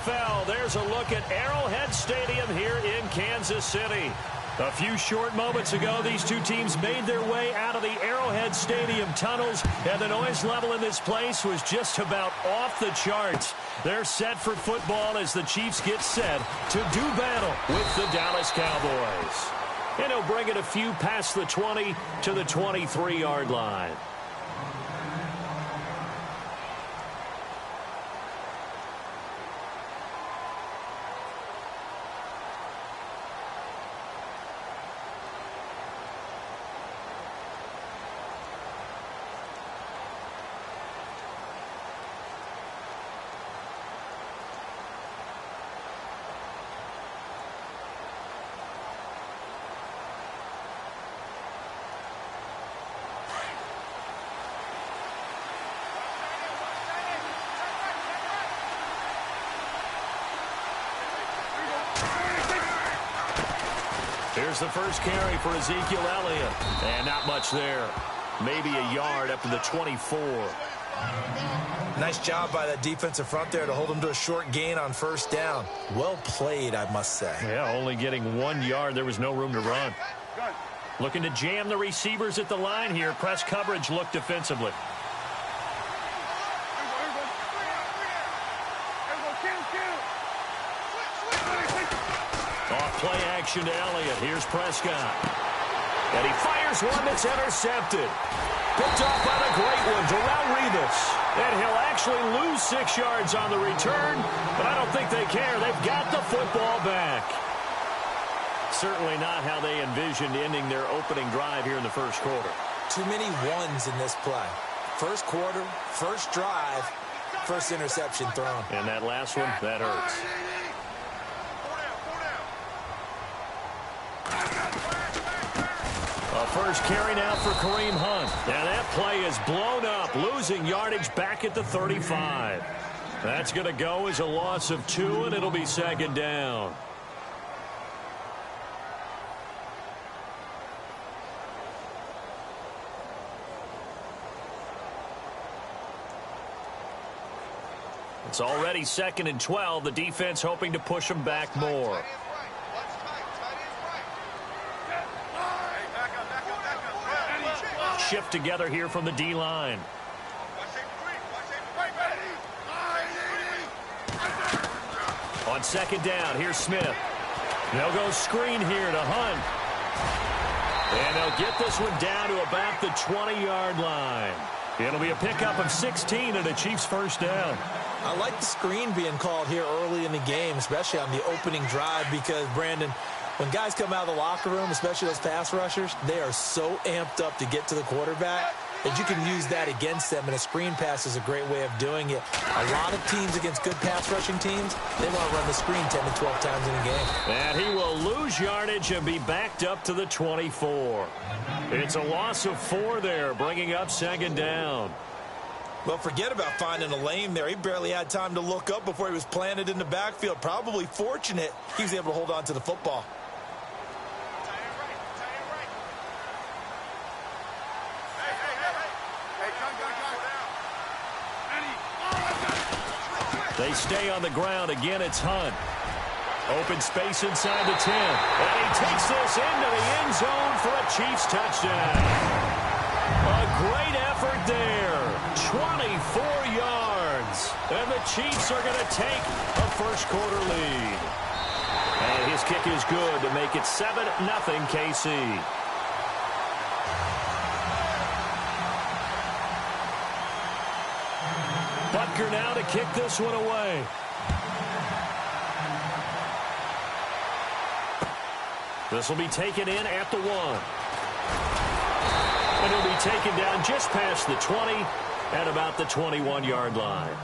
NFL, there's a look at Arrowhead Stadium here in Kansas City. A few short moments ago, these two teams made their way out of the Arrowhead Stadium tunnels, and the noise level in this place was just about off the charts. They're set for football as the Chiefs get set to do battle with the Dallas Cowboys. And he'll bring it a few past the 20 to the 23-yard line. Here's the first carry for Ezekiel Elliott. And not much there. Maybe a yard up to the 24. Nice job by that defensive front there to hold him to a short gain on first down. Well played, I must say. Yeah, only getting 1 yard. There was no room to run. Looking to jam the receivers at the line here. Press coverage look defensively. Play action to Elliott. Here's Prescott. And he fires one that's intercepted. Picked off by the great one, Darrelle Revis. And he'll actually lose 6 yards on the return, but I don't think they care. They've got the football back. Certainly not how they envisioned ending their opening drive here in the first quarter. Too many ones in this play. First quarter, first drive, first interception thrown. And that last one, that hurts. First carry now for Kareem Hunt. And that play is blown up, losing yardage back at the 35. That's going to go as a loss of 2, and it'll be second down. It's already 2nd and 12. The defense hoping to push them back more. Shift together here from the D-line. On second down, here's Smith. They'll go screen here to Hunt. And they'll get this one down to about the 20-yard line. It'll be a pickup of 16 and a Chiefs first down. I like the screen being called here early in the game, especially on the opening drive, because, Brandon, when guys come out of the locker room, especially those pass rushers, they are so amped up to get to the quarterback that you can use that against them, and a screen pass is a great way of doing it. A lot of teams against good pass rushing teams, they want to run the screen 10 to 12 times in a game. And he will lose yardage and be backed up to the 24. It's a loss of 4 there, bringing up second down. Well, forget about finding a lane there. He barely had time to look up before he was planted in the backfield. Probably fortunate he was able to hold on to the football. They stay on the ground. Again, it's Hunt. Open space inside the 10. And he takes this into the end zone for a Chiefs touchdown. A great effort there. 24 yards. And the Chiefs are going to take a first quarter lead. And his kick is good to make it 7-0 KC. Butker now to kick this one away. This will be taken in at the 1. And it'll be taken down just past the 20 at about the 21-yard line.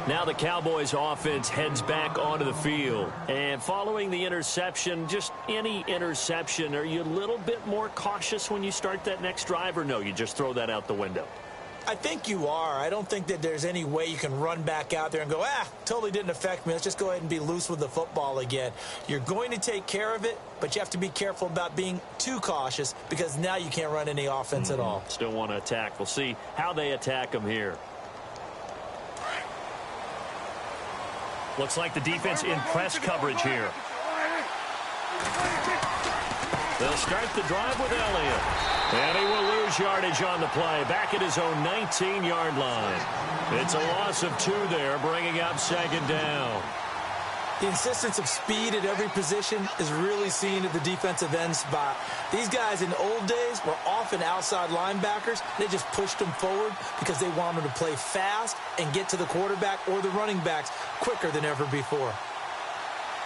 Now the Cowboys offense heads back onto the field. And following the interception, just any interception, are you a little bit more cautious when you start that next drive, or no, you just throw that out the window? I think you are. I don't think that there's any way you can run back out there and go, totally didn't affect me. Let's just go ahead and be loose with the football again. You're going to take care of it, but you have to be careful about being too cautious because now you can't run any offense at all. Still want to attack. We'll see how they attack them here. Looks like the defense in press coverage here. They'll start the drive with Elliott. And he will lose yardage on the play, back at his own 19-yard line. It's a loss of 2 there, bringing up second down. The insistence of speed at every position is really seen at the defensive end spot. These guys in the old days were often outside linebackers. They just pushed them forward because they wanted to play fast and get to the quarterback or the running backs quicker than ever before.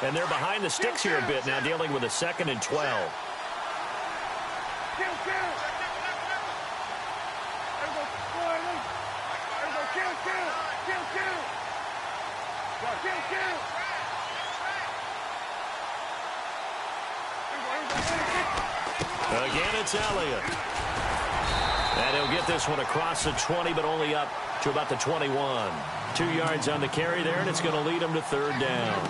And they're behind the sticks here a bit now, dealing with a 2nd and 12. Again, it's Elliott. And he'll get this one across the 20, but only up to about the 21. 2 yards on the carry there, and it's going to lead him to 3rd down.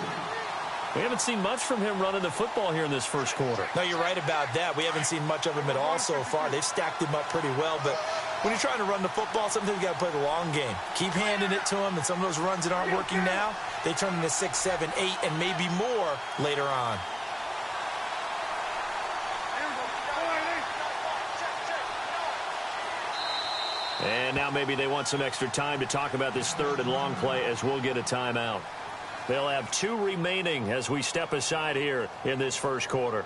We haven't seen much from him running the football here in this first quarter. No, you're right about that. We haven't seen much of him at all so far. They've stacked him up pretty well, but when you're trying to run the football, sometimes you got to play the long game. Keep handing it to him, and some of those runs that aren't working now, they turn into 6, 7, 8, and maybe more later on. And now maybe they want some extra time to talk about this 3rd and long play as we'll get a timeout. They'll have 2 remaining as we step aside here in this first quarter.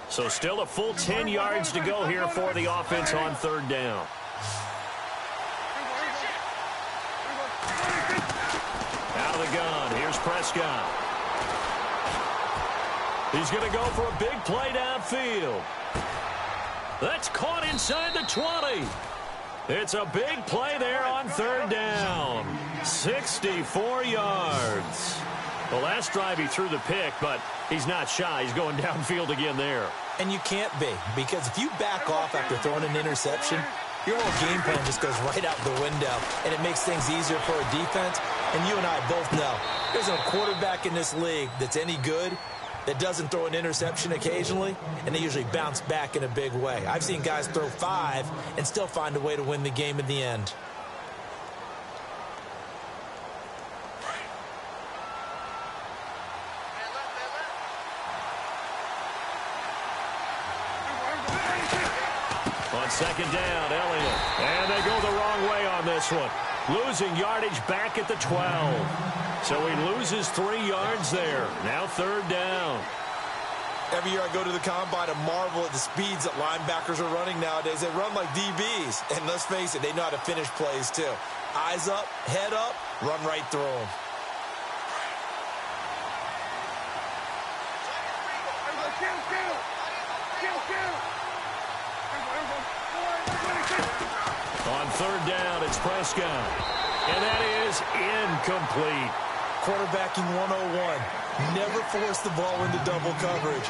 So still a full 10 yards to go here for the offense on 3rd down. Out of the gun, here's Prescott. He's going to go for a big play downfield. That's caught inside the 20. It's a big play there on 3rd down. 64 yards. The last drive he threw the pick, but he's not shy. He's going downfield again there. And you can't be, because if you back off after throwing an interception, your whole game plan just goes right out the window, and it makes things easier for a defense. And you and I both know there's a quarterback in this league that's any good that doesn't throw an interception occasionally, and they usually bounce back in a big way. I've seen guys throw 5 and still find a way to win the game in the end. On 2nd down, Elliott. And they go the wrong way on this one. Losing yardage back at the 12. So he loses 3 yards there. Now 3rd down. Every year I go to the combine and marvel at the speeds that linebackers are running nowadays. They run like DBs. And let's face it, they know how to finish plays too. Eyes up, head up, run right through them. On 3rd down, it's Prescott. And that is incomplete. Quarterbacking 101. Never force the ball into double coverage,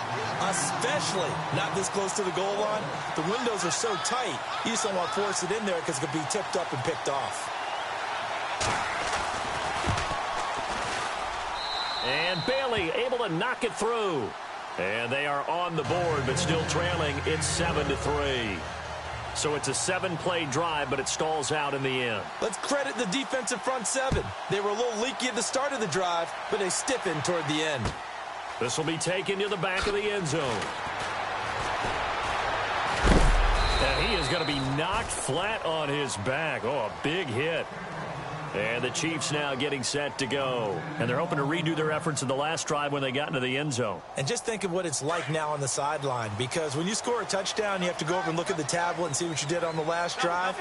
especially not this close to the goal line. The windows are so tight, you just don't want to force it in there because it could be tipped up and picked off. And Bailey able to knock it through. And they are on the board, but still trailing. It's 7-3. So it's a 7-play drive, but it stalls out in the end. Let's credit the defensive front 7. They were a little leaky at the start of the drive, but they stiffened toward the end. This will be taken to the back of the end zone. And he is going to be knocked flat on his back. Oh, a big hit. And the Chiefs now getting set to go. And they're hoping to redo their efforts in the last drive when they got into the end zone. And just think of what it's like now on the sideline, because when you score a touchdown, you have to go over and look at the tablet and see what you did on the last drive.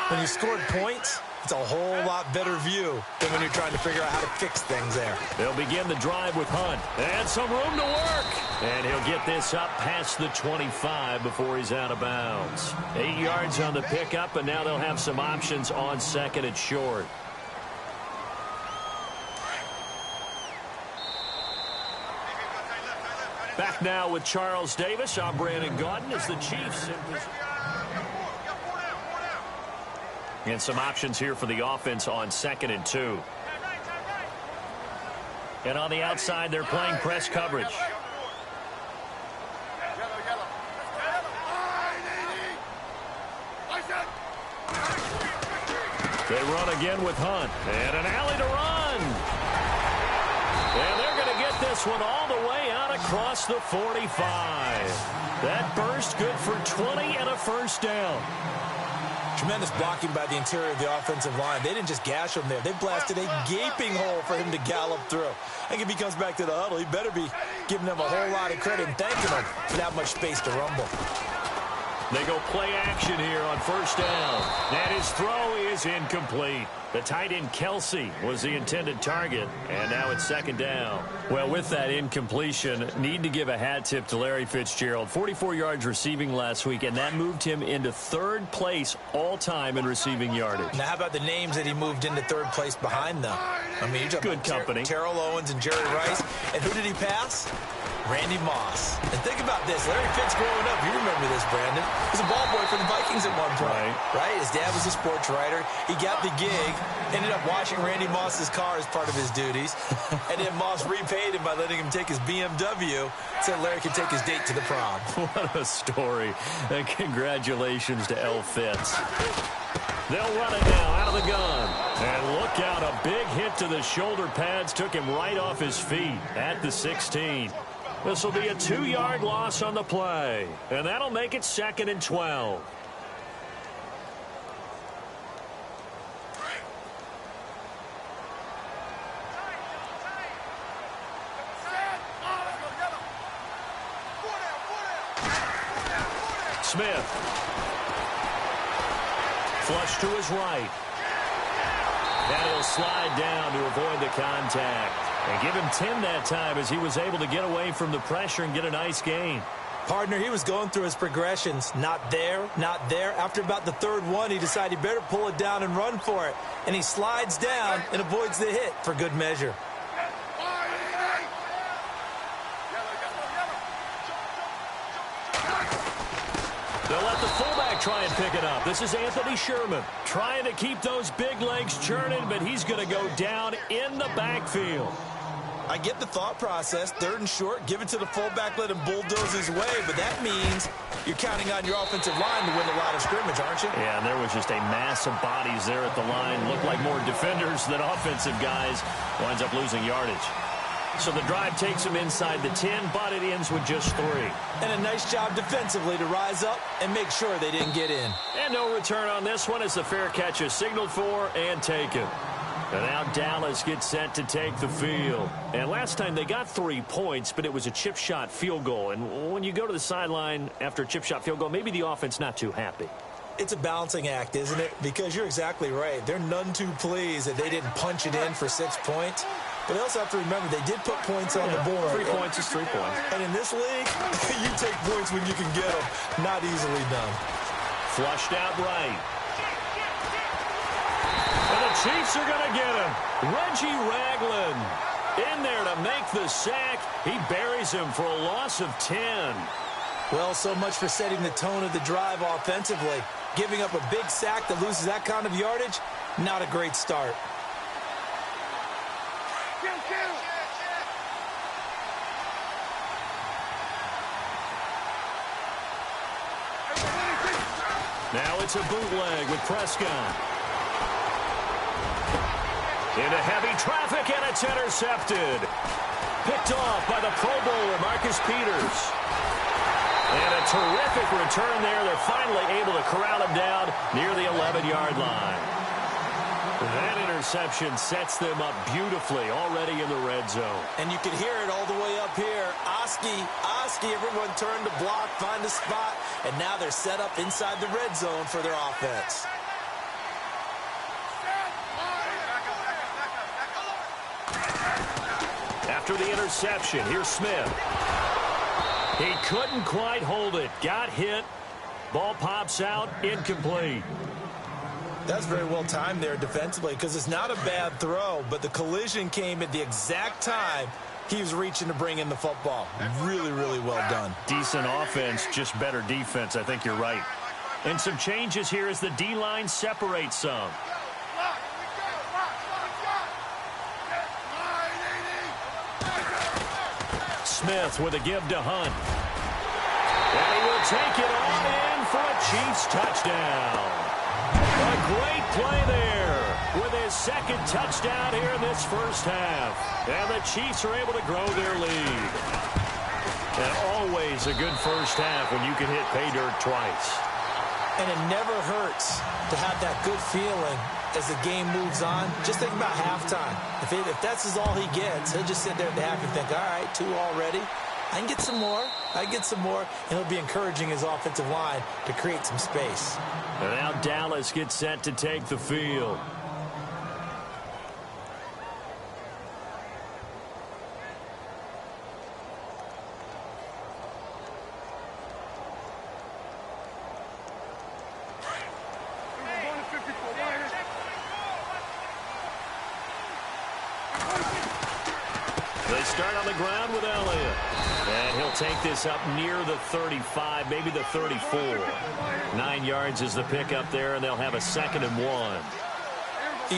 When you scored points, it's a whole lot better view than when you're trying to figure out how to fix things there. They'll begin the drive with Hunt. And some room to work. And he'll get this up past the 25 before he's out of bounds. 8 yards on the pickup, and now they'll have some options on 2nd and short. Back now with Charles Davis. I'm Brandon Gaudin as the Chiefs in position. And some options here for the offense on 2nd and 2. And on the outside, they're playing press coverage. They run again with Hunt. And an alley to run. And they're going to get this one all the way out across the 45. That burst good for 20 and a first down. Tremendous blocking by the interior of the offensive line. They didn't just gash him there. They blasted a gaping hole for him to gallop through. I think if he comes back to the huddle, he better be giving them a whole lot of credit and thanking them for that much space to rumble. They go play action here on first down. And his throw is incomplete. The tight end Kelsey was the intended target, and now it's second down. Well, with that incompletion, need to give a hat tip to Larry Fitzgerald. 44 yards receiving last week, and that moved him into third place all-time in receiving yardage. Now, how about the names that he moved into third place behind them? I mean, you're talking good company. Terrell Owens and Jerry Rice. And who did he pass? Randy Moss. And think about this. Larry Fitz growing up, you remember this, Brandon. He was a ball boy for the Vikings at one point. Right? His dad was a sports writer. He got the gig, ended up washing Randy Moss's car as part of his duties. And then Moss repaid him by letting him take his BMW so Larry could take his date to the prom. What a story. And congratulations to L. Fitz. They'll run it now out of the gun. And look out, a big hit to the shoulder pads took him right off his feet at the 16. This will be a 2-yard loss on the play. And that'll make it 2nd and 12. Smith. Flush to his right. And he'll slide down to avoid the contact. And give him 10 that time as he was able to get away from the pressure and get a nice gain. Partner, he was going through his progressions. Not there, not there. After about the third one, he decided he better pull it down and run for it. And he slides down and avoids the hit for good measure. They'll let the fullback try and pick it up. This is Anthony Sherman trying to keep those big legs churning, but he's going to go down in the backfield. I get the thought process. 3rd and short, give it to the fullback, let him bulldoze his way, but that means you're counting on your offensive line to win the line of scrimmage, aren't you? Yeah, and there was just a mass of bodies there at the line. Looked like more defenders than offensive guys. Winds up losing yardage. So the drive takes him inside the 10, but it ends with just 3. And a nice job defensively to rise up and make sure they didn't get in. And no return on this one as the fair catch is signaled for and taken. And now Dallas gets set to take the field. And last time they got 3 points, but it was a chip shot field goal. And when you go to the sideline after a chip shot field goal, maybe the offense not too happy. It's a balancing act, isn't it? Because you're exactly right. They're none too pleased that they didn't punch it in for 6 points. But they also have to remember they did put points on the board. 3 points is 3 points. And in this league, you take points when you can get them. Not easily done. Flushed out right. And the Chiefs are going to get him. Reggie Ragland in there to make the sack. He buries him for a loss of 10. Well, so much for setting the tone of the drive offensively. Giving up a big sack that loses that kind of yardage, not a great start. Now it's a bootleg with Prescott. Into heavy traffic, and it's intercepted. Picked off by the Pro Bowler, Marcus Peters. And a terrific return there. They're finally able to corral him down near the 11-yard line. That interception sets them up beautifully already in the red zone. And you can hear it all the way up here. Oski, everyone turned to block, find a spot, and now they're set up inside the red zone for their offense. After the interception, here's Smith. He couldn't quite hold it. Got hit. Ball pops out. Incomplete. That's very well timed there defensively because it's not a bad throw, but the collision came at the exact time he was reaching to bring in the football. Really, really well done. Decent offense, just better defense. I think you're right. And some changes here as the D-line separates some. Smith with a give to Hunt. And he will take it on in for a Chiefs touchdown. A great play there with his second touchdown here in this first half. And the Chiefs are able to grow their lead. And always a good first half when you can hit pay dirt twice. And it never hurts to have that good feeling as the game moves on. Just think about halftime. If that's all he gets, he'll just sit there at the half and think, all right, 2 already. I can get some more. And he'll be encouraging his offensive line to create some space. And now Dallas gets set to take the field. They start on the ground with Elliott. And he'll take this up near the 35, maybe the 34. 9 yards is the pickup there, and they'll have a 2nd and 1.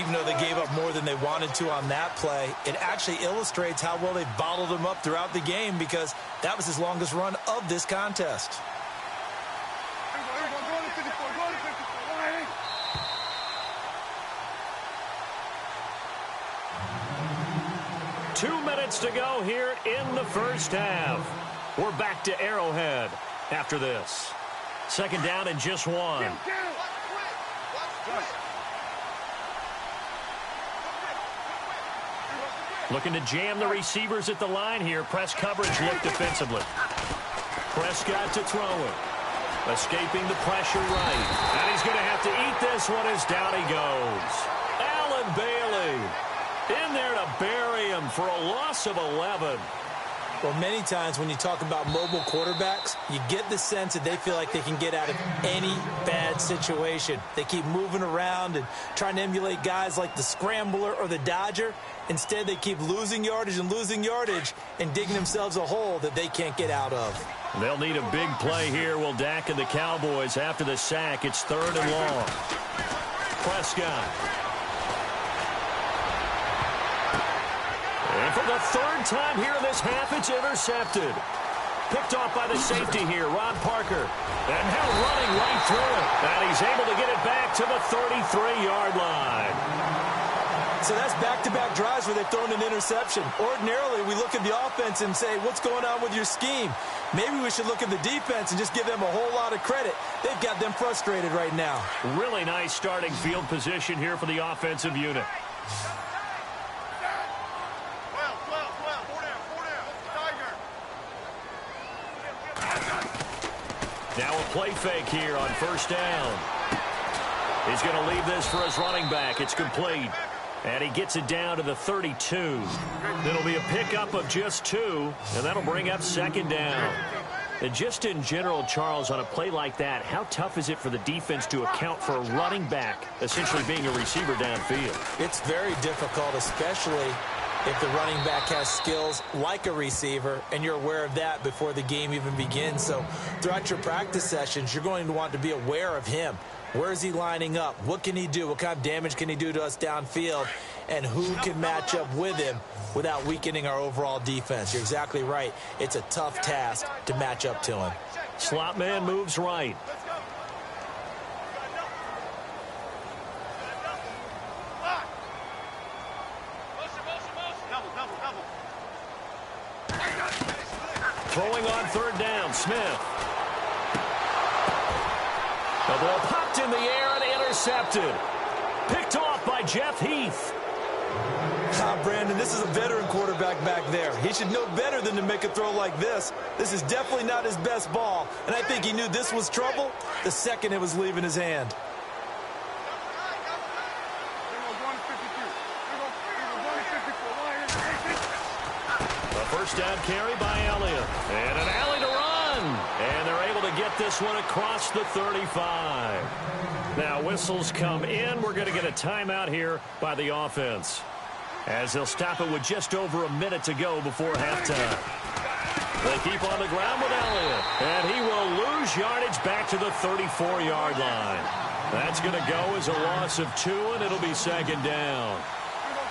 Even though they gave up more than they wanted to on that play, it actually illustrates how well they bottled him up throughout the game because that was his longest run of this contest. Two minutes to go here in the first half. We're back to Arrowhead after this. 2nd down and just 1. Looking to jam the receivers at the line here. Press coverage look defensively. Prescott to throw it. Escaping the pressure right. And he's going to have to eat this one as down he goes. Allen Bailey in there to bury him for a loss of 11. Well, many times when you talk about mobile quarterbacks, you get the sense that they feel like they can get out of any bad situation. They keep moving around and trying to emulate guys like the Scrambler or the Dodger. Instead, they keep losing yardage and digging themselves a hole that they can't get out of. They'll need a big play here. Will Dak and the Cowboys after the sack. It's 3rd and long. Prescott. And for the 3rd time here in this half, it's intercepted. Picked off by the safety here, Ron Parker. And now running right through it. And he's able to get it back to the 33-yard line. So that's back-to-back drives where they've thrown an interception. Ordinarily, we look at the offense and say, what's going on with your scheme? Maybe we should look at the defense and just give them a whole lot of credit. They've got them frustrated right now. Really nice starting field position here for the offensive unit. Now a play fake here on 1st down. He's going to leave this for his running back. It's complete. And he gets it down to the 32. It'll be a pickup of just 2, and that'll bring up 2nd down. And just in general, Charles, on a play like that, how tough is it for the defense to account for a running back essentially being a receiver downfield? It's very difficult, especially if the running back has skills like a receiver, and you're aware of that before the game even begins. So throughout your practice sessions, you're going to want to be aware of him. Where is he lining up? What can he do? What kind of damage can he do to us downfield? And who can match up with him without weakening our overall defense? You're exactly right. It's a tough task to match up to him. Slot man moves right. Throwing on 3rd down, Smith. The ball popped in the air and intercepted. Picked off by Jeff Heath. Brandon, this is a veteran quarterback back there. He should know better than to make a throw like this. This is definitely not his best ball, and I think he knew this was trouble the second it was leaving his hand. A 1st down carry by Elliott. And an alley to run. And they're able to get this one across the 35. Now whistles come in. We're going to get a timeout here by the offense, as they'll stop it with just over a minute to go before halftime. They keep on the ground with Elliott, and he will lose yardage back to the 34-yard line. That's going to go as a loss of 2, and it'll be 2nd down.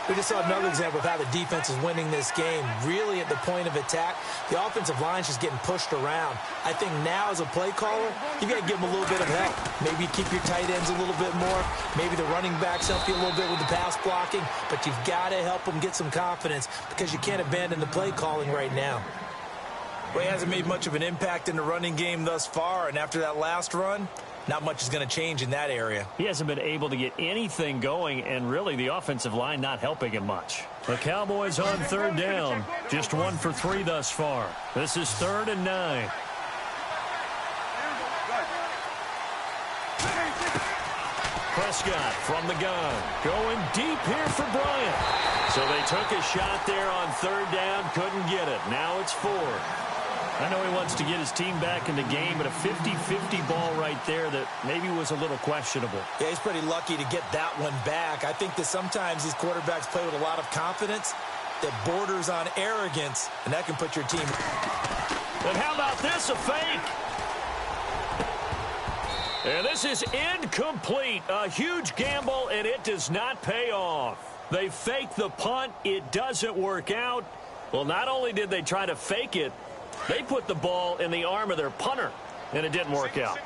We just saw another example of how the defense is winning this game. Really at the point of attack, the offensive line's just getting pushed around. I think now as a play caller, you got to give them a little bit of help. Maybe keep your tight ends a little bit more. Maybe the running backs help you a little bit with the pass blocking. But you've got to help them get some confidence because you can't abandon the play calling right now. Well, he hasn't made much of an impact in the running game thus far, and after that last run, not much is going to change in that area. He hasn't been able to get anything going, and really the offensive line not helping him much. The Cowboys on third down. Just 1 for 3 thus far. This is 3rd and 9. Prescott from the gun. Going deep here for Bryant. So they took a shot there on 3rd down. Couldn't get it. Now it's 4. I know he wants to get his team back in the game, but a 50-50 ball right there that maybe was a little questionable. Yeah, he's pretty lucky to get that one back. I think that sometimes these quarterbacks play with a lot of confidence that borders on arrogance, and that can put your team. And how about this, a fake? And this is incomplete. A huge gamble, and it does not pay off. They fake the punt. It doesn't work out. Well, not only did they try to fake it, they put the ball in the arm of their punter, and it didn't work out.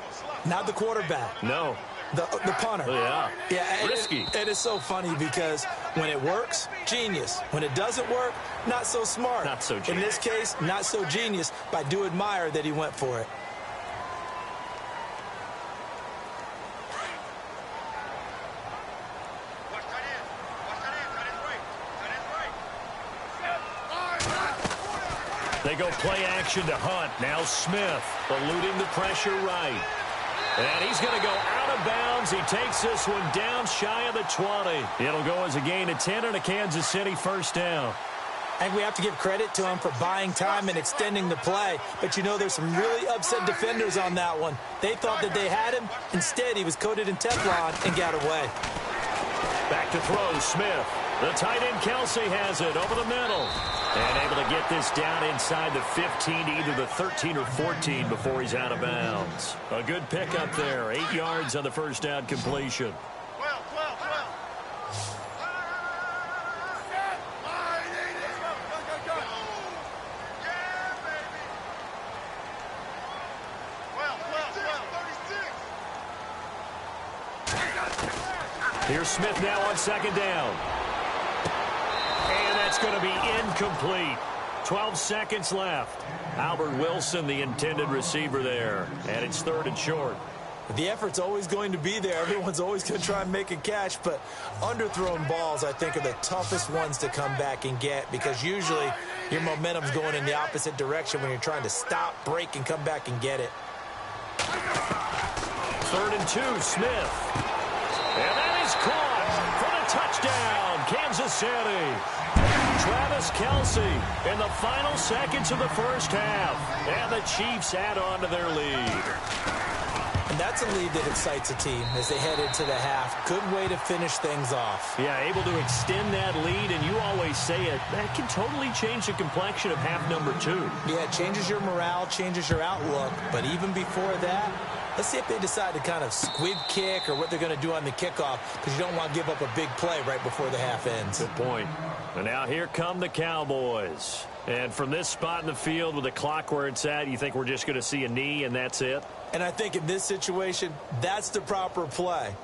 Not the quarterback. No. The punter. Yeah. Yeah. Risky. It is so funny because when it works, genius. When it doesn't work, not so smart. Not so genius. In this case, not so genius, but I do admire that he went for it. They go play action to Hunt. Now Smith eluding the pressure right. And he's going to go out of bounds. He takes this one down shy of the 20. It'll go as a gain of 10 and a Kansas City first down. I think we have to give credit to him for buying time and extending the play. But, you know, there's some really upset defenders on that one. They thought that they had him. Instead, he was coated in Teflon and got away. Back to throw, Smith. The tight end, Kelsey, has it over the middle. And able to get this down inside the 15, either the 13 or 14 before he's out of bounds. A good pickup there. 8 yards on the first down completion. 12. Here's Smith now on second down. And that's going to be incomplete. 12 seconds left. Albert Wilson, the intended receiver there. And it's 3rd and short. The effort's always going to be there. Everyone's always going to try and make a catch, but underthrown balls, I think, are the toughest ones to come back and get because usually your momentum's going in the opposite direction when you're trying to stop, break, and come back and get it. 3rd and 2, Smith. And that is caught for the touchdown, Kansas City. Travis Kelsey in the final seconds of the first half. And the Chiefs add on to their lead. And that's a lead that excites a team as they head into the half. Good way to finish things off. Yeah, able to extend that lead, and you always say it, that can totally change the complexion of half number 2. Yeah, it changes your morale, changes your outlook. But even before that, let's see if they decide to kind of squib kick or what they're going to do on the kickoff because you don't want to give up a big play right before the half ends. Good point. And now here come the Cowboys. And from this spot in the field with the clock where it's at, you think we're just going to see a knee and that's it? And I think in this situation, that's the proper play.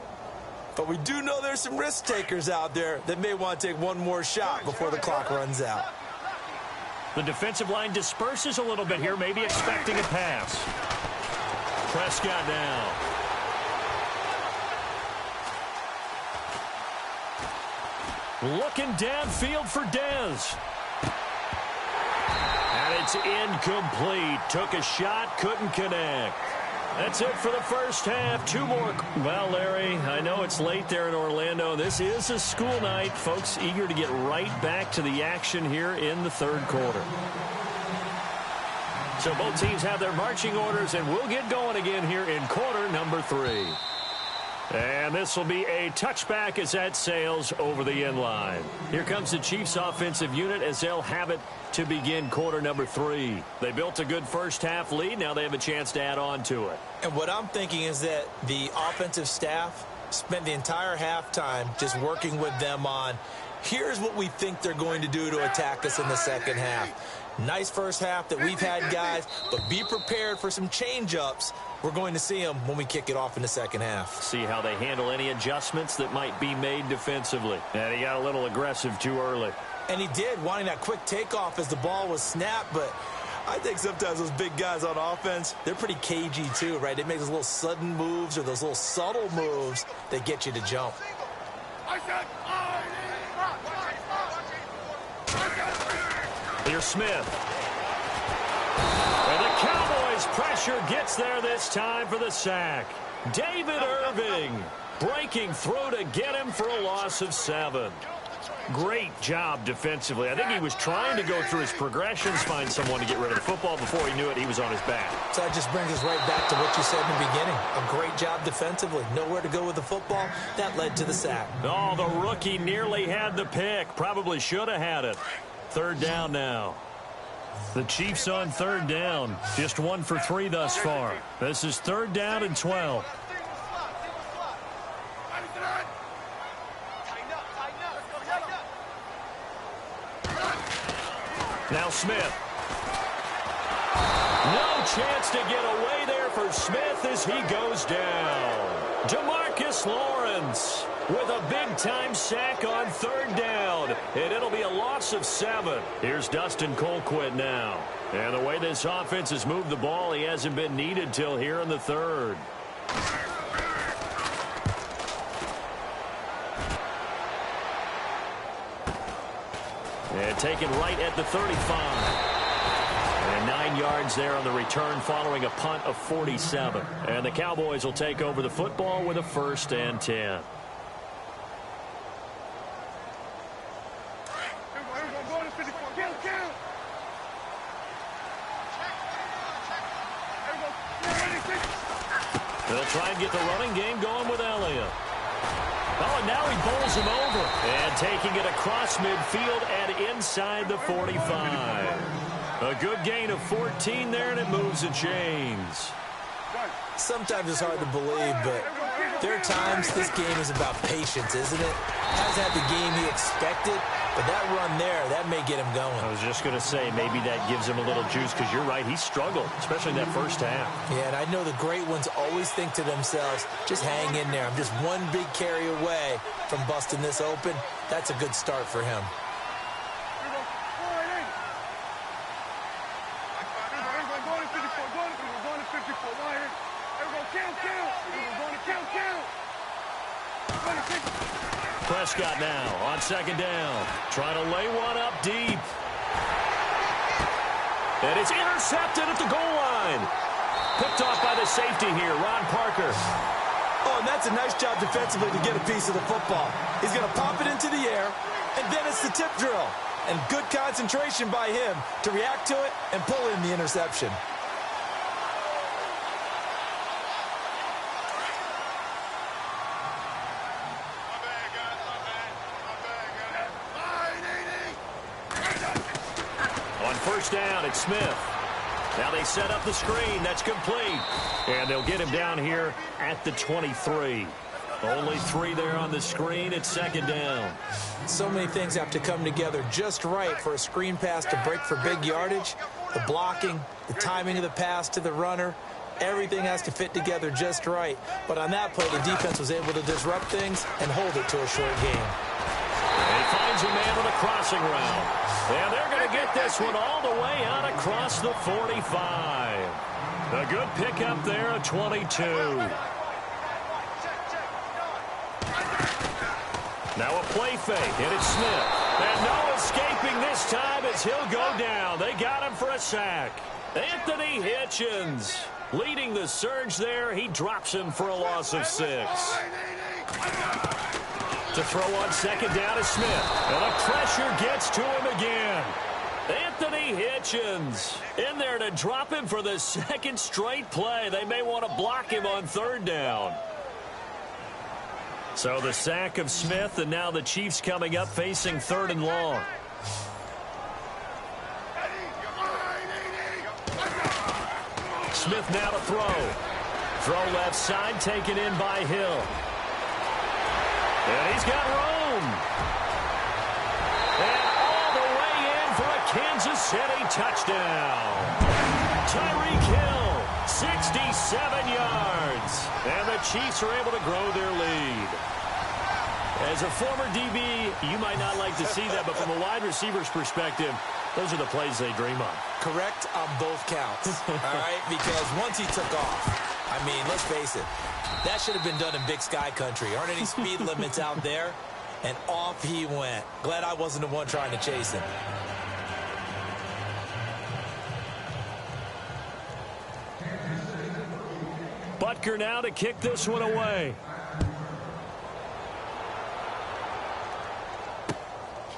But we do know there's some risk takers out there that may want to take one more shot before the clock runs out. The defensive line disperses a little bit here, maybe expecting a pass. Prescott now. Looking downfield for Dez. And it's incomplete. Took a shot, couldn't connect. That's it for the first half. 2 more. Well, Larry, I know it's late there in Orlando. This is a school night. Folks eager to get right back to the action here in the 3rd quarter. So both teams have their marching orders, and we'll get going again here in quarter number 3. And this will be a touchback as that sails over the end line. Here comes the Chiefs offensive unit as they'll have it to begin quarter number 3. They built a good first half lead. Now they have a chance to add on to it. And what I'm thinking is that the offensive staff spent the entire halftime just working with them on, Here's what we think they're going to do to attack us in the second half. Nice first half that we've had, guys, but be prepared for some change-ups. We're going to see them when we kick it off in the second half. See how they handle any adjustments that might be made defensively. And he got a little aggressive too early. And he did, wanting that quick takeoff as the ball was snapped, but I think sometimes those big guys on offense, they're pretty cagey too, right? They make those little sudden moves or those little subtle moves that get you to jump. Here's Smith. And the Cowboys' pressure gets there this time for the sack. David Irving breaking through to get him for a loss of 7. Great job defensively. I think he was trying to go through his progressions, find someone to get rid of the football. Before he knew it, he was on his back. So that just brings us right back to what you said in the beginning. A great job defensively. Nowhere to go with the football. That led to the sack. Oh, the rookie nearly had the pick. Probably should have had it. 3rd down now. The Chiefs on 3rd down. Just 1 for 3 thus far. This is 3rd down and 12. Now Smith. No chance to get away there for Smith as he goes down. DeMarcus Lawrence with a big-time sack on 3rd down. And it'll be a loss of 7. Here's Dustin Colquitt now. And the way this offense has moved the ball, he hasn't been needed till here in the 3rd. And taken right at the 35. And 9 yards there on the return following a punt of 47. And the Cowboys will take over the football with a 1st and 10. They'll try and get the running game going with Elliott. Oh, and now he bowls him over. And taking it across midfield and inside the 45. A good gain of 14 there, and it moves the chains. Sometimes it's hard to believe, but there are times this game is about patience, isn't it? Hasn't had the game he expected, but that run there, that may get him going. I was just going to say, maybe that gives him a little juice, because you're right, he struggled, especially in that first half. Yeah, and I know the great ones always think to themselves, just hang in there. I'm just one big carry away from busting this open. That's a good start for him. Prescott now on 2nd down. Trying to lay one up deep. And it's intercepted at the goal line. Picked off by the safety here, Ron Parker. Oh, and that's a nice job defensively to get a piece of the football. He's going to pop it into the air, and then it's the tip drill. And good concentration by him to react to it and pull in the interception. On 1st down, it's Smith. Now they set up the screen. That's complete. And they'll get him down here at the 23. Only 3 there on the screen. It's 2nd down. So many things have to come together just right for a screen pass to break for big yardage. The blocking, the timing of the pass to the runner, everything has to fit together just right. But on that play, the defense was able to disrupt things and hold it to a short game. And he finds a man with a crossing route. And they're going to get this one all the way out across the 45. A good pickup there at 22. Now a play fake, and it's Smith. And no escaping this time as he'll go down. They got him for a sack. Anthony Hitchens leading the surge there. He drops him for a loss of 6. To throw on 2nd down is Smith. And the pressure gets to him again. Anthony Hitchens in there to drop him for the 2nd straight play. They may want to block him on 3rd down. So the sack of Smith, and now the Chiefs coming up facing 3rd and long. Smith now to throw. Throw left side, taken in by Hill. And he's got room. City touchdown. Tyreek Hill, 67 yards. And the Chiefs are able to grow their lead. As a former DB, you might not like to see that, but from a wide receiver's perspective, those are the plays they dream of. Correct on both counts, all right? Because once he took off, I mean, let's face it, that should have been done in Big Sky Country. Aren't any speed limits out there? And off he went. Glad I wasn't the one trying to chase him. Butker now to kick this one away.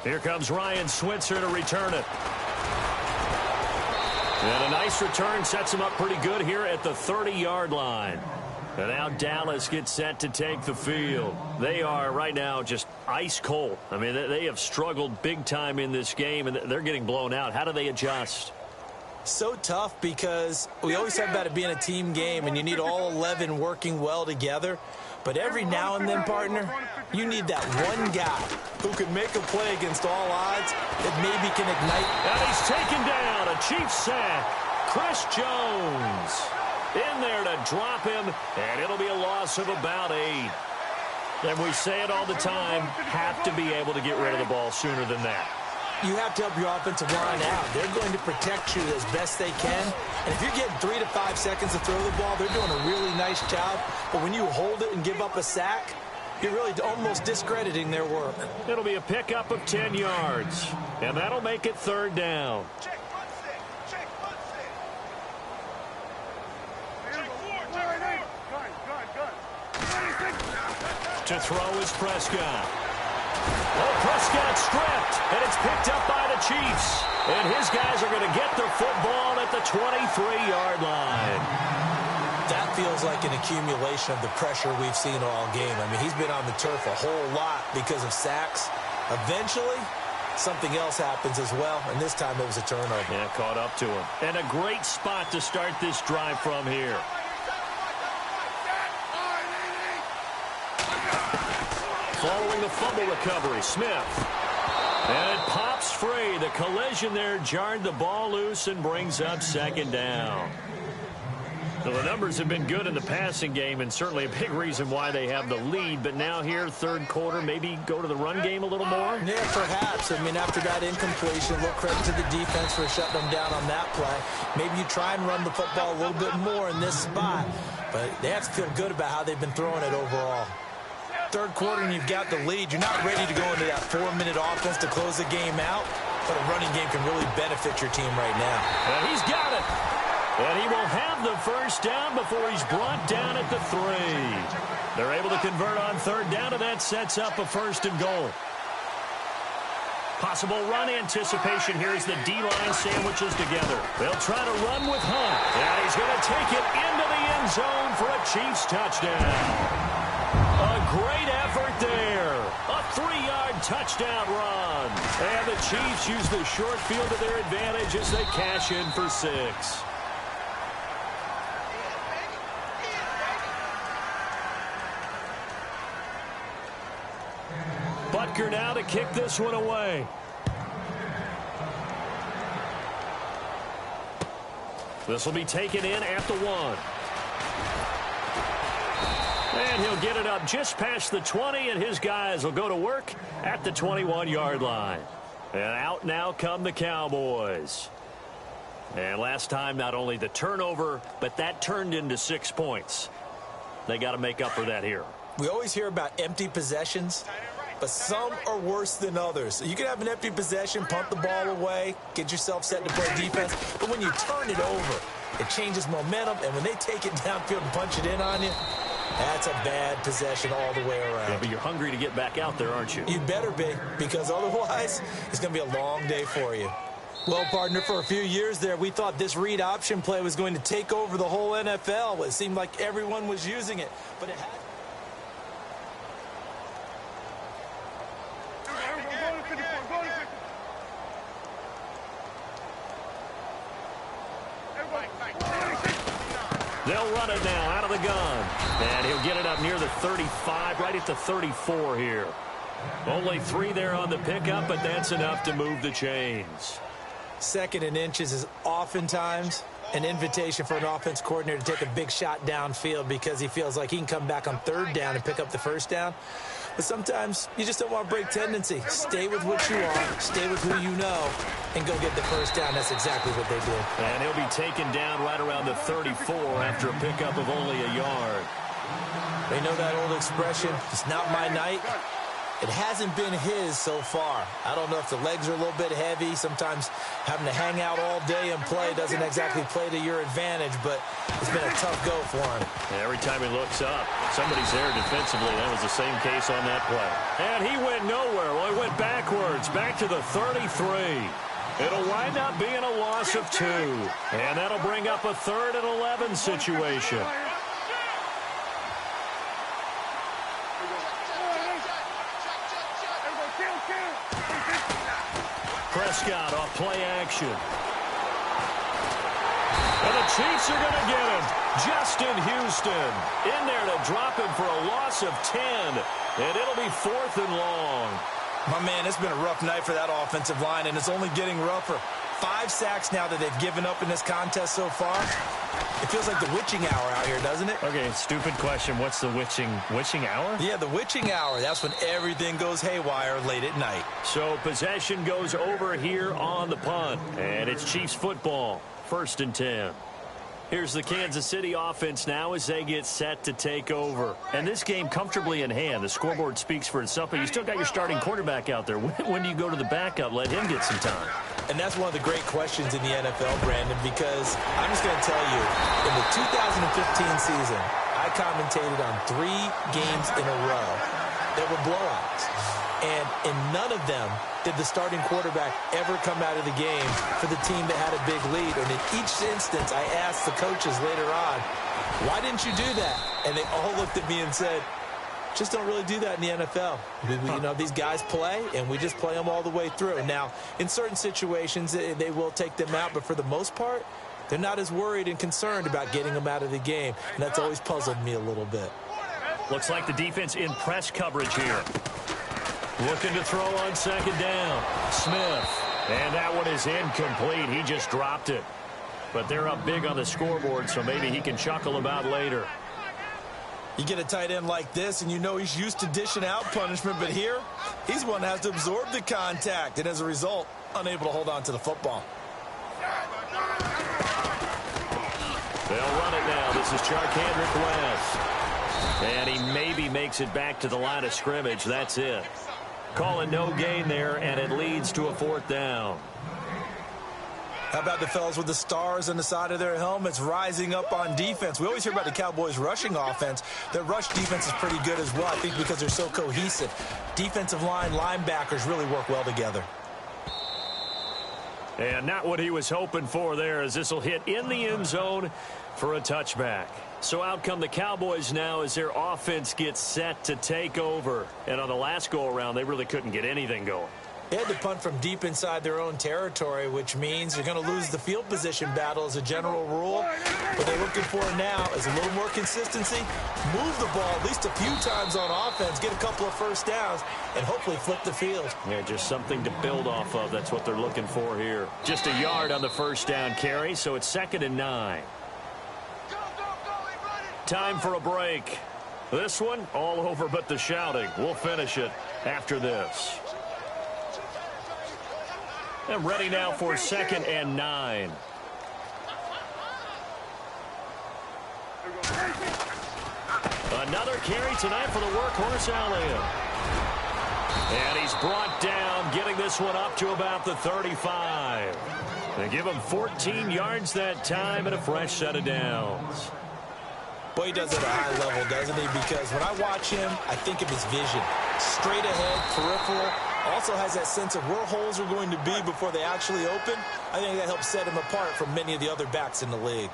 Here comes Ryan Switzer to return it. And a nice return sets him up pretty good here at the 30-yard line. And now Dallas gets set to take the field. They are right now just ice cold. I mean, they have struggled big time in this game, and they're getting blown out. How do they adjust? So tough because we always talk about it being a team game, and you need all 11 working well together. But every now and then, partner, you need that one guy who can make a play against all odds that maybe can ignite. And he's taken down. A Chiefs sack. Chris Jones in there to drop him, and it'll be a loss of about 8. And we say it all the time, have to be able to get rid of the ball sooner than that. You have to help your offensive line out. They're going to protect you as best they can. And if you're getting 3 to 5 seconds to throw the ball, they're doing a really nice job. But when you hold it and give up a sack, you're really almost discrediting their work. It'll be a pickup of 10 yards. And that'll make it 3rd down. To throw is Prescott. Oh, Prescott stripped, and it's picked up by the Chiefs. And his guys are going to get the football at the 23-yard line. That feels like an accumulation of the pressure we've seen all game. I mean, he's been on the turf a whole lot because of sacks. Eventually, something else happens as well, and this time it was a turnover. Yeah, caught up to him. And a great spot to start this drive from here. Following the fumble recovery, Smith. And it pops free. The collision there jarred the ball loose and brings up 2nd down. So the numbers have been good in the passing game, and certainly a big reason why they have the lead. But now here, 3rd quarter, maybe go to the run game a little more? Yeah, perhaps. I mean, after that incompletion, a little credit to the defense for shutting them down on that play. Maybe you try and run the football a little bit more in this spot. But they have to feel good about how they've been throwing it overall. 3rd quarter and you've got the lead. You're not ready to go into that 4-minute offense to close the game out, but a running game can really benefit your team right now. And he's got it. And he will have the 1st down before he's brought down at the 3. They're able to convert on 3rd down, and that sets up a 1st and goal. Possible run anticipation here as the D-line sandwiches together. They'll try to run with Hunt. And he's going to take it into the end zone for a Chiefs touchdown. A great effort there. A 3-yard touchdown run. And the Chiefs use the short field to their advantage as they cash in for 6. Butker now to kick this one away. This will be taken in at the 1. And he'll get it up just past the 20, and his guys will go to work at the 21-yard line. And out now come the Cowboys. And last time, not only the turnover, but that turned into 6 points. They got to make up for that here. We always hear about empty possessions, but some are worse than others. You can have an empty possession, punt the ball away, get yourself set to play defense, but when you turn it over, it changes momentum, and when they take it downfield and punch it in on you, that's a bad possession all the way around. Yeah, but you're hungry to get back out there, aren't you? You better be, because otherwise it's going to be a long day for you. Well, partner, for a few years there, we thought this read option play was going to take over the whole NFL. It seemed like everyone was using it, but it had... They'll run it now out of the gun. And he'll get it up near the 35, right at the 34 here. Only 3 there on the pickup, but that's enough to move the chains. Second and inches is oftentimes an invitation for an offense coordinator to take a big shot downfield because he feels like he can come back on third down and pick up the first down. But sometimes you just don't want to break tendency. Stay with what you are, stay with who you know, and go get the first down. That's exactly what they did. And he'll be taken down right around the 34 after a pickup of only a yard. They know that old expression, it's not my night. It hasn't been his so far. I don't know if the legs are a little bit heavy. Sometimes having to hang out all day and play doesn't exactly play to your advantage, but it's been a tough go for him. And every time he looks up, somebody's there defensively. That was the same case on that play. And he went nowhere. Well, he went backwards, back to the 33. It'll wind up being a loss of 2. And that'll bring up a 3rd and 11 situation. Prescott off play action. And the Chiefs are going to get him. Justin Houston in there to drop him for a loss of 10. And it'll be 4th and long. My man, it's been a rough night for that offensive line, and it's only getting rougher. 5 sacks now that they've given up in this contest so far. It feels like the witching hour out here, doesn't it? Okay, stupid question. What's the witching hour? Yeah, the witching hour. That's when everything goes haywire late at night. So possession goes over here on the punt. And it's Chiefs football. 1st and 10. Here's the Kansas City offense now as they get set to take over. And this game comfortably in hand. The scoreboard speaks for itself, but you still got your starting quarterback out there. When do you go to the backup? Let him get some time. And that's one of the great questions in the NFL, Brandon, because I'm just going to tell you, in the 2015 season, I commentated on 3 games in a row that were blowouts. And in none of them did the starting quarterback ever come out of the game for the team that had a big lead. And in each instance, I asked the coaches later on, why didn't you do that? And they all looked at me and said, just don't really do that in the NFL. You know, these guys play, and we just play them all the way through. Now, in certain situations, they will take them out, but for the most part, they're not as worried and concerned about getting them out of the game. And that's always puzzled me a little bit. Looks like the defense in press coverage here. Looking to throw on 2nd down. Smith. And that one is incomplete. He just dropped it. But they're up big on the scoreboard, so maybe he can chuckle about later. You get a tight end like this, and you know he's used to dishing out punishment, but here, he's one that has to absorb the contact, and as a result, unable to hold on to the football. They'll run it now. This is Charkandrick West. And he maybe makes it back to the line of scrimmage. That's it. Calling no gain there, and it leads to a 4th down. How about the fellas with the stars on the side of their helmets rising up on defense? We always hear about the Cowboys' rushing offense. Their rush defense is pretty good as well, I think, because they're so cohesive. Defensive line, linebackers really work well together. And not what he was hoping for there, as this will hit in the end zone for a touchback. So out come the Cowboys now as their offense gets set to take over. And on the last go-around, they really couldn't get anything going. They had to punt from deep inside their own territory, which means you're going to lose the field position battle as a general rule. What they're looking for now is a little more consistency, move the ball at least a few times on offense, get a couple of first downs, and hopefully flip the field. Yeah, just something to build off of. That's what they're looking for here. Just a yard on the first down carry, so it's 2nd and 9. Time for a break. This one, all over but the shouting. We'll finish it after this. And ready now for 2nd and 9. Another carry tonight for the workhorse Elliott. And he's brought down, getting this one up to about the 35. They give him 14 yards that time and a fresh set of downs. Boy, he does it at a high level, doesn't he? Because when I watch him, I think of his vision. Straight ahead, peripheral. Also has that sense of where holes are going to be before they actually open. I think that helps set him apart from many of the other backs in the league.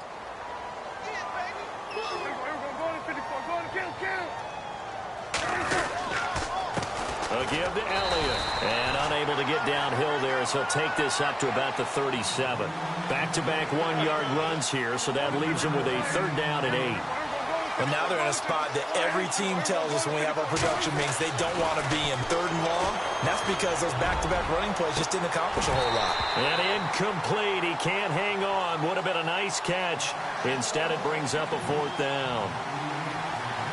A give to Elliott. And unable to get downhill there as he'll take this up to about the 37. Back-to-back 1-yard runs here, so that leaves him with a 3rd down and 8. Well, now they're in a spot that every team tells us when we have our production meetings they don't want to be in, 3rd and long. And that's because those back-to-back running plays just didn't accomplish a whole lot. And incomplete. He can't hang on. Would have been a nice catch. Instead, it brings up a 4th down.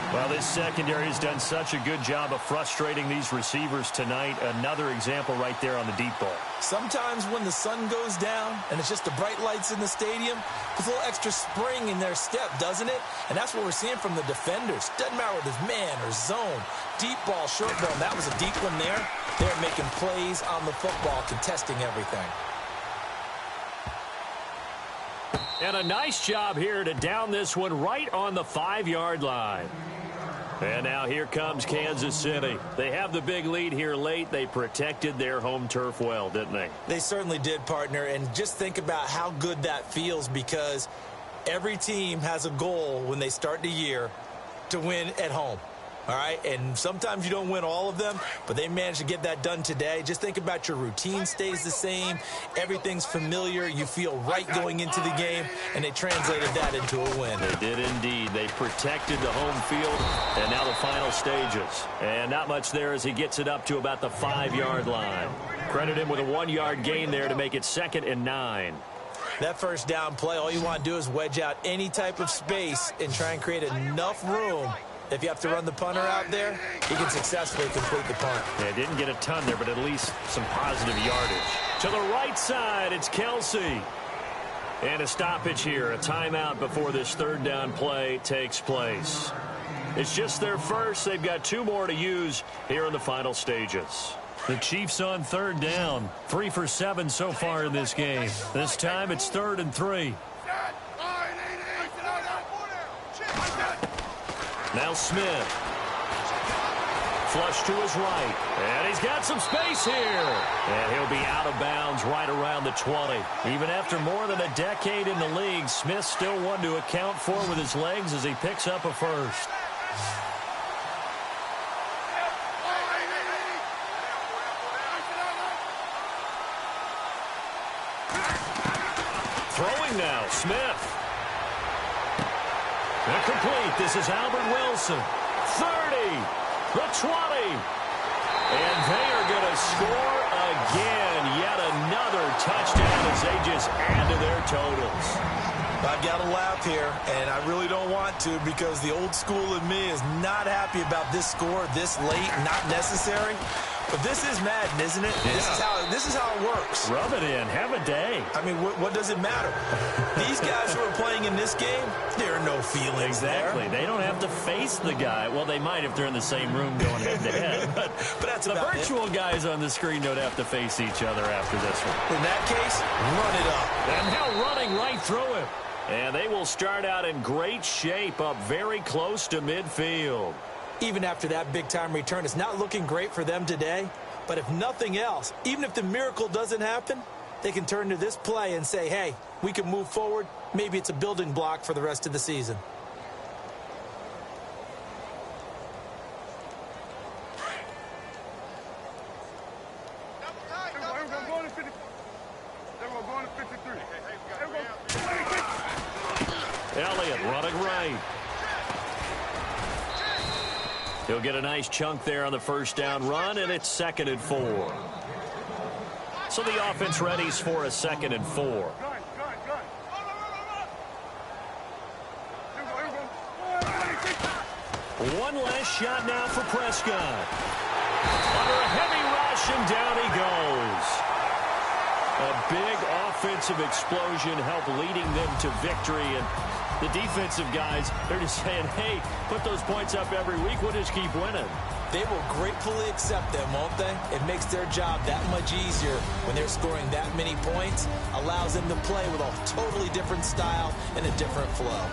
Well, this secondary has done such a good job of frustrating these receivers tonight. Another example right there on the deep ball. Sometimes when the sun goes down and it's just the bright lights in the stadium, there's a little extra spring in their step, doesn't it? And that's what we're seeing from the defenders. Doesn't matter whether it's man or zone, deep ball, short ball. That was a deep one there. They're making plays on the football, contesting everything. And a nice job here to down this one right on the 5-yard line. And now here comes Kansas City. They have the big lead here late. They protected their home turf well, didn't they? They certainly did, partner. And just think about how good that feels, because every team has a goal when they start the year to win at home. All right, and sometimes you don't win all of them, but they managed to get that done today. Just think about your routine stays the same. Everything's familiar. You feel right going into the game, and they translated that into a win. They did indeed. They protected the home field, and now the final stages. And not much there as he gets it up to about the 5-yard line. Credit him with a 1-yard gain there to make it 2nd and 9. That first down play, all you want to do is wedge out any type of space and try and create enough room. If you have to run the punter out there, he can successfully complete the punt. Yeah, didn't get a ton there, but at least some positive yardage. To the right side, it's Kelsey. And a stoppage here, a timeout before this 3rd down play takes place. It's just their first. They've got 2 more to use here in the final stages. The Chiefs on 3rd down. 3 for 7 so far in this game. This time it's 3rd and 3. Now Smith. Flush to his right. And he's got some space here. And he'll be out of bounds right around the 20. Even after more than a decade in the league, Smith still one to account for with his legs as he picks up a first. Throwing now, Smith. Incomplete. This is Albert Wilson. 30. The 20. And they are going to score again. Yet another touchdown as they just add to their totals. I've got to laugh here, and I really don't want to, because the old school in me is not happy about this score this late, not necessary. But this is Madden, isn't it? Yeah. This is how it works. Rub it in. Have a day. I mean, what does it matter? These guys who are playing in this game, there are no feelings exactly. there. They don't have to face the guy. Well, they might if they're in the same room going head-to-head. But that's the about virtual guys on the screen don't have to face each other after this one. In that case, run it up. And now running right through him. And they will start out in great shape, up very close to midfield. Even after that big-time return, it's not looking great for them today. But if nothing else, even if the miracle doesn't happen, they can turn to this play and say, hey, we can move forward. Maybe it's a building block for the rest of the season. Elliott running right. He'll get a nice chunk there on the first down run, and it's 2nd and 4. So the offense readies for a 2nd and 4. One last shot now for Prescott. Under a heavy rush, and down he goes. A big offensive explosion helped leading them to victory, and the defensive guys, they're just saying, hey, put those points up every week. We'll just keep winning. They will gratefully accept them, won't they? It makes their job that much easier when they're scoring that many points. Allows them to play with a totally different style and a different flow.